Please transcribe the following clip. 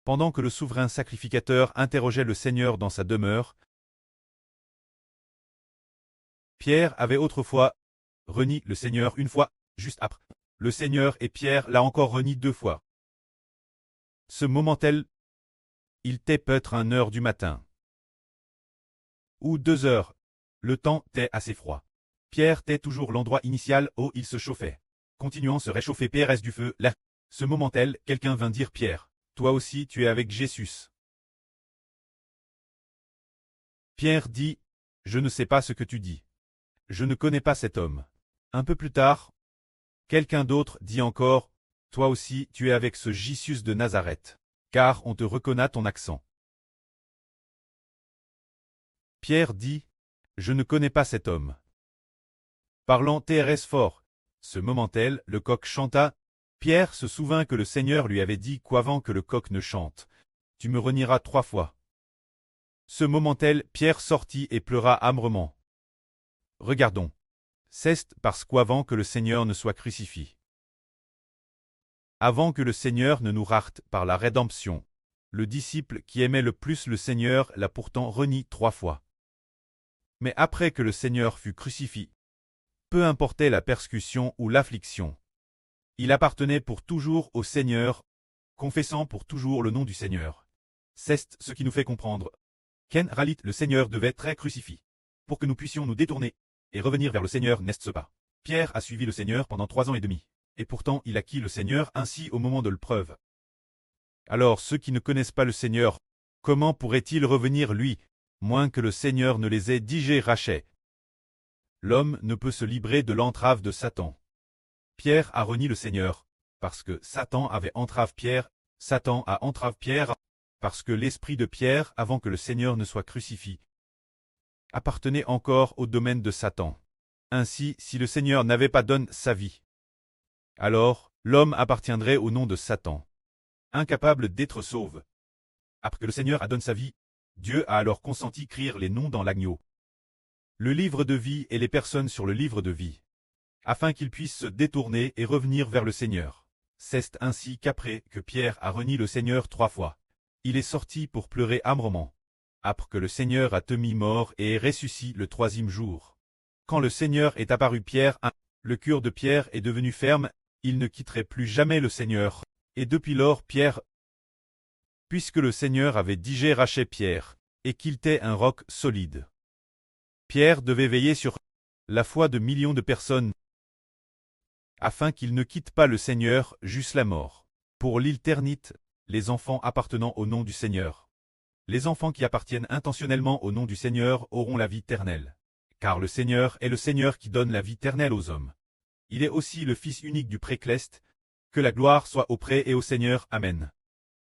Pendant que le souverain sacrificateur interrogeait le Seigneur dans sa demeure, Pierre avait autrefois renié le Seigneur une fois, juste après. Le Seigneur et Pierre l'a encore renié 2 fois. Ce moment-tel, il était peut-être 1 heure du matin. Ou 2 heures. Le temps était assez froid. Pierre était toujours l'endroit initial où il se chauffait. Continuant se réchauffer Pierre du feu, là. Ce moment-tel, quelqu'un vint dire Pierre, toi aussi tu es avec Jésus. Pierre dit, je ne sais pas ce que tu dis. Je ne connais pas cet homme. Un peu plus tard, quelqu'un d'autre dit encore, toi aussi tu es avec ce Jésus de Nazareth, car on te reconnaît ton accent. Pierre dit, je ne connais pas cet homme. Parlant TRS fort, ce moment-tel, le coq chanta. Pierre se souvint que le Seigneur lui avait dit qu'avant que le coq ne chante, tu me renieras 3 fois. Ce moment-tel, Pierre sortit et pleura amèrement. Regardons. C'est parce qu'avant que le Seigneur ne soit crucifié. Avant que le Seigneur ne nous rate par la rédemption, le disciple qui aimait le plus le Seigneur l'a pourtant renié 3 fois. Mais après que le Seigneur fut crucifié, peu importait la persécution ou l'affliction, il appartenait pour toujours au Seigneur, confessant pour toujours le nom du Seigneur. C'est ce qui nous fait comprendre qu'en réalité le Seigneur devait être crucifié, pour que nous puissions nous détourner et revenir vers le Seigneur, n'est-ce pas? Pierre a suivi le Seigneur pendant 3 ans et demi, et pourtant il acquit le Seigneur ainsi au moment de l'épreuve. Alors ceux qui ne connaissent pas le Seigneur, comment pourraient-ils revenir lui, moins que le Seigneur ne les ait digérés rachés? L'homme ne peut se libérer de l'entrave de Satan. Pierre a renié le Seigneur, parce que Satan avait entrave Pierre, Satan a entrave Pierre, parce que l'esprit de Pierre, avant que le Seigneur ne soit crucifié, appartenait encore au domaine de Satan. Ainsi, si le Seigneur n'avait pas donné sa vie, alors l'homme appartiendrait au nom de Satan, incapable d'être sauvé. Après que le Seigneur a donné sa vie, Dieu a alors consenti écrire les noms dans l'agneau, le livre de vie et les personnes sur le livre de vie, afin qu'ils puissent se détourner et revenir vers le Seigneur. C'est ainsi qu'après que Pierre a renié le Seigneur 3 fois, il est sorti pour pleurer amèrement, après que le Seigneur a été mis mort et est ressuscité le 3e jour. Quand le Seigneur est apparu Pierre, le cœur de Pierre est devenu ferme, il ne quitterait plus jamais le Seigneur, et depuis lors Pierre, puisque le Seigneur avait digéré raché Pierre, et qu'il était un roc solide. Pierre devait veiller sur la foi de millions de personnes, afin qu'ils ne quittent pas le Seigneur jusqu'à la mort. Pour l'éternité, les enfants appartenant au nom du Seigneur. Les enfants qui appartiennent intentionnellement au nom du Seigneur auront la vie éternelle. Car le Seigneur est le Seigneur qui donne la vie éternelle aux hommes. Il est aussi le Fils unique du Précleste. Que la gloire soit auprès et au Seigneur. Amen.